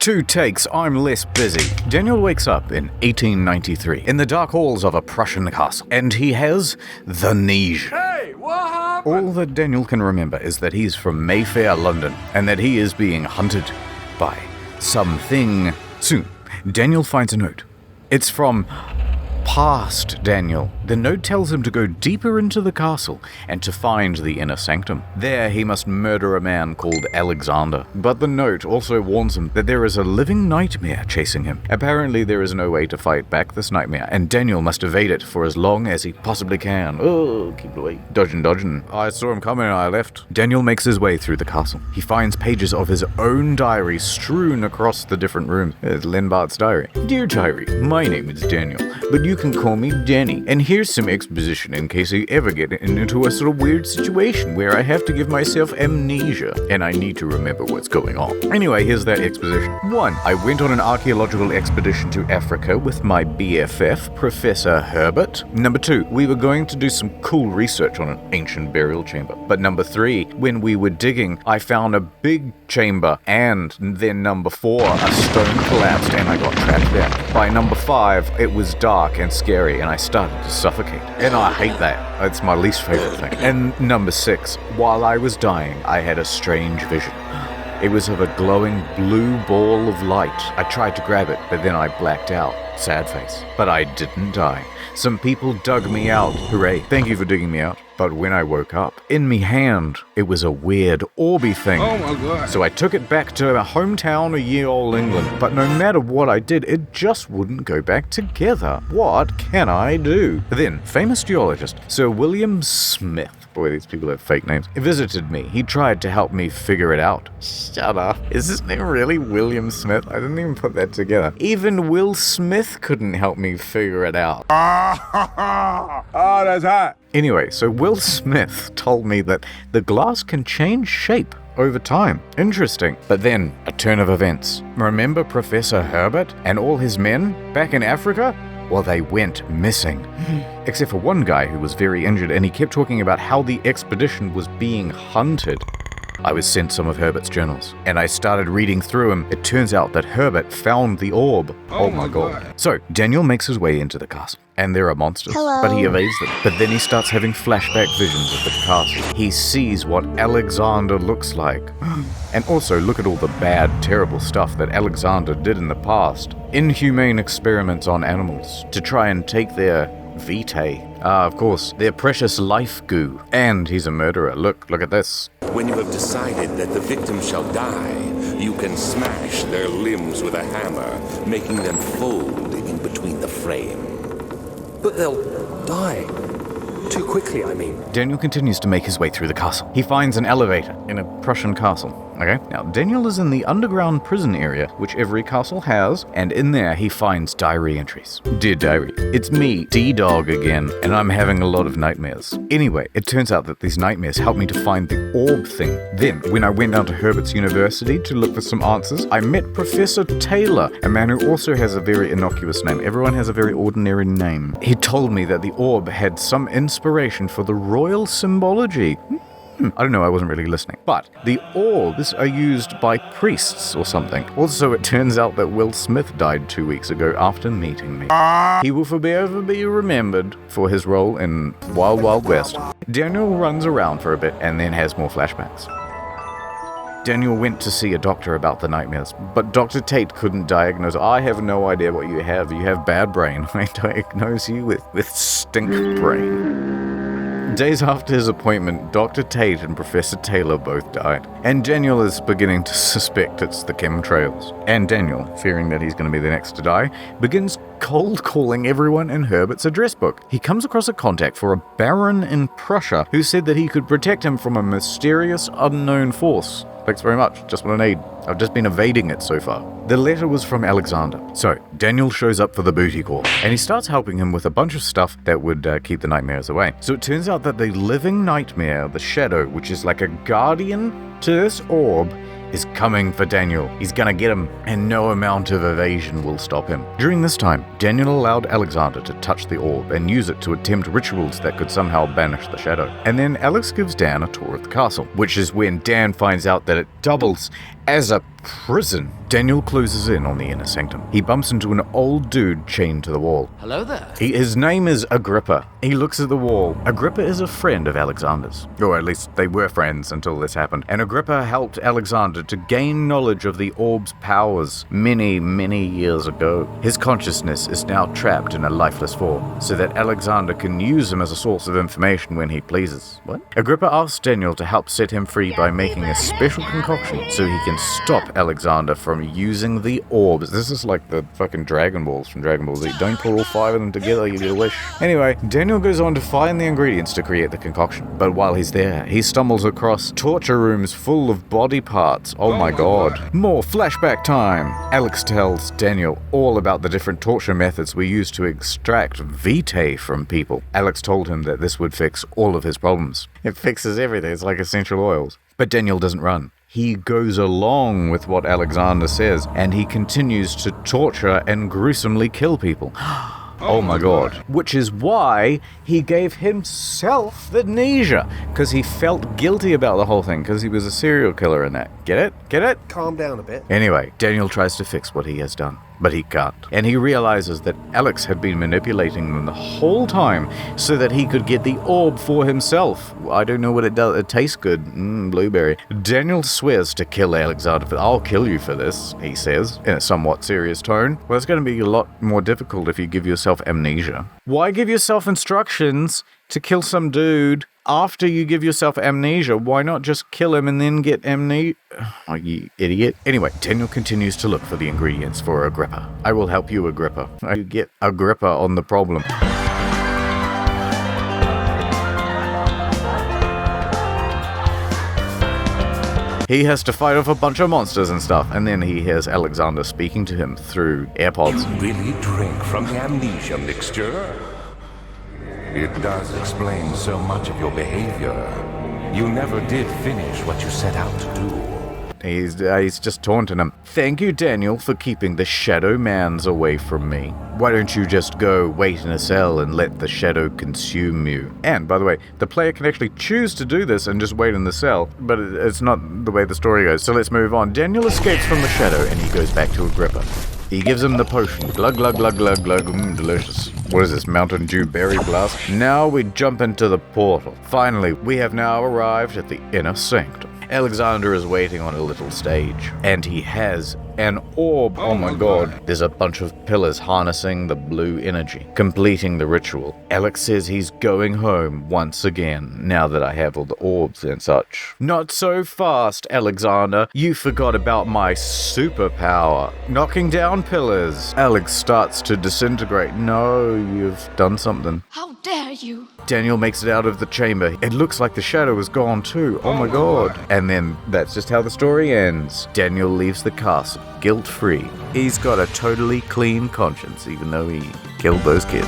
Two takes, I'm less busy. Daniel wakes up in 1893 in the dark halls of a Prussian castle, and he has the amnesia. Hey, what happened? All that Daniel can remember is that he's from Mayfair, London, and that he is being hunted by something. Soon, Daniel finds a note. It's from past Daniel. The note tells him to go deeper into the castle and to find the inner sanctum. There he must murder a man called Alexander. But the note also warns him that there is a living nightmare chasing him. Apparently there is no way to fight back this nightmare, and Daniel must evade it for as long as he possibly can. Oh, keep away. Dodging. I saw him coming and I left. Daniel makes his way through the castle. He finds pages of his own diary strewn across the different rooms. It's Lindbart's diary. Dear diary, my name is Daniel, but you can call me Danny. And here's some exposition in case I ever get into a sort of weird situation where I have to give myself amnesia and I need to remember what's going on. Anyway, here's that exposition. 1. I went on an archaeological expedition to Africa with my BFF, Professor Herbert. Number 2, we were going to do some cool research on an ancient burial chamber. But number 3, when we were digging, I found a big chamber, and then number 4, a stone collapsed and I got trapped there. By number 5, it was dark and scary and I started to suffocate. And I hate that. It's my least favorite thing. And number 6, while I was dying, I had a strange vision. It was of a glowing blue ball of light. I tried to grab it, but then I blacked out. Sad face. But I didn't die. Some people dug me out. Hooray. Thank you for digging me out. But when I woke up, in me hand, it was a weird orby thing. Oh my god. So I took it back to my hometown of ye old England. But no matter what I did, it just wouldn't go back together. What can I do? Then, famous geologist Sir William Smith, boy, these people have fake names, visited me. He tried to help me figure it out. Shut up. Is his name really William Smith? I didn't even put that together. Even Will Smith couldn't help me figure it out. Oh, that's hot. Anyway, so Will Smith told me that the glass can change shape over time. Interesting. But then, a turn of events. Remember Professor Herbert and all his men back in Africa? Well, they went missing. Except for one guy who was very injured, and he kept talking about how the expedition was being hunted. I was sent some of Herbert's journals, and I started reading through them. It turns out that Herbert found the orb. Oh my god. So, Daniel makes his way into the castle, and there are monsters. Hello. But he evades them. But then he starts having flashback visions of the castle. He sees what Alexander looks like. And also, look at all the bad, terrible stuff that Alexander did in the past. Inhumane experiments on animals to try and take their vitae. Of course, their precious life goo. And he's a murderer. Look at this. When you have decided that the victim shall die, you can smash their limbs with a hammer, making them fold in between the frame. But they'll die. Too quickly, I mean. Daniel continues to make his way through the castle. He finds an elevator in a Prussian castle. Okay, now Daniel is in the underground prison area, which every castle has, and in there he finds diary entries. Dear diary, it's me, D-Dog again, and I'm having a lot of nightmares. Anyway, it turns out that these nightmares helped me to find the orb thing. Then, when I went down to Herbert's University to look for some answers, I met Professor Taylor, a man who also has a very innocuous name. Everyone has a very ordinary name. He told me that the orb had some inspiration for the royal symbology. I don't know, I wasn't really listening. But the orbs are used by priests or something. Also, it turns out that Will Smith died 2 weeks ago after meeting me. He will forever be remembered for his role in Wild Wild West. Daniel runs around for a bit and then has more flashbacks. Daniel went to see a doctor about the nightmares, but Dr. Tate couldn't diagnose. I have no idea what you have. You have bad brain. I diagnose you with stink brain. Days after his appointment, Dr. Tate and Professor Taylor both died, and Daniel is beginning to suspect it's the chemtrails. And Daniel, fearing that he's going to be the next to die, begins cold calling everyone in Herbert's address book. He comes across a contact for a baron in Prussia who said that he could protect him from a mysterious unknown force. Thanks very much, just what I need. I've just been evading it so far. The letter was from Alexander. So, Daniel shows up for the booty call, and he starts helping him with a bunch of stuff that would keep the nightmares away. So it turns out that the living nightmare, the shadow, which is like a guardian to this orb, is coming for Daniel. He's gonna get him, and no amount of evasion will stop him. During this time, Daniel allowed Alexander to touch the orb and use it to attempt rituals that could somehow banish the shadow. And then Alex gives Dan a tour of the castle, which is when Dan finds out that it doubles As a prison, Daniel closes in on the inner sanctum. He bumps into an old dude chained to the wall. Hello there. His name is Agrippa. He looks at the wall. Agrippa is a friend of Alexander's. Or at least they were friends until this happened. And Agrippa helped Alexander to gain knowledge of the orb's powers many, many years ago. His consciousness is now trapped in a lifeless form, so that Alexander can use him as a source of information when he pleases. What? Agrippa asks Daniel to help set him free by making a special concoction so he can stop Alexander from using the orbs. This is like the fucking Dragon Balls from Dragon Ball Z. Don't put all 5 of them together, you get a wish. Anyway, Daniel goes on to find the ingredients to create the concoction. But while he's there, he stumbles across torture rooms full of body parts. Oh my god. More flashback time. Alex tells Daniel all about the different torture methods we use to extract vitae from people. Alex told him that this would fix all of his problems. It fixes everything. It's like essential oils. But Daniel doesn't run. He goes along with what Alexander says, and he continues to torture and gruesomely kill people. Oh my god. Which is why he gave himself the amnesia, because he felt guilty about the whole thing, because he was a serial killer and that. Get it? Get it? Calm down a bit. Anyway, Daniel tries to fix what he has done, but he can't. And he realizes that Alex had been manipulating them the whole time so that he could get the orb for himself. I don't know what it does. It tastes good. Blueberry. Daniel swears to kill Alexander. I'll kill you for this, he says, in a somewhat serious tone. Well, it's going to be a lot more difficult if you give yourself amnesia. Why give yourself instructions to kill some dude after you give yourself amnesia? Why not just kill him and then get amnesia? Oh, you idiot. Anyway, Daniel continues to look for the ingredients for Agrippa. I will help you, Agrippa. I get Agrippa on the problem. He has to fight off a bunch of monsters and stuff, and then he hears Alexander speaking to him through AirPods. You really drink from the amnesia mixture? It does explain so much of your behavior. You never did finish what you set out to do. He's just taunting him. Thank you, Daniel, for keeping the Shadow Mans away from me. Why don't you just go wait in a cell and let the shadow consume you? And, by the way, the player can actually choose to do this and just wait in the cell, but it's not the way the story goes, so let's move on. Daniel escapes from the shadow and he goes back to Agrippa. He gives him the potion. Glug, glug, glug, glug, glug. Delicious. What is this, Mountain Dew Berry Blast? Now we jump into the portal. Finally, we have now arrived at the inner sanctum. Alexander is waiting on a little stage, and he has an orb. Oh my god. There's a bunch of pillars harnessing the blue energy, completing the ritual. Alex says he's going home once again, now that I have all the orbs and such. Not so fast, Alexander. You forgot about my superpower. Knocking down pillars. Alex starts to disintegrate. No, you've done something. How dare you? Daniel makes it out of the chamber. It looks like the shadow is gone too. Oh my god. And then that's just how the story ends. Daniel leaves the castle guilt-free. He's got a totally clean conscience, even though he killed those kids.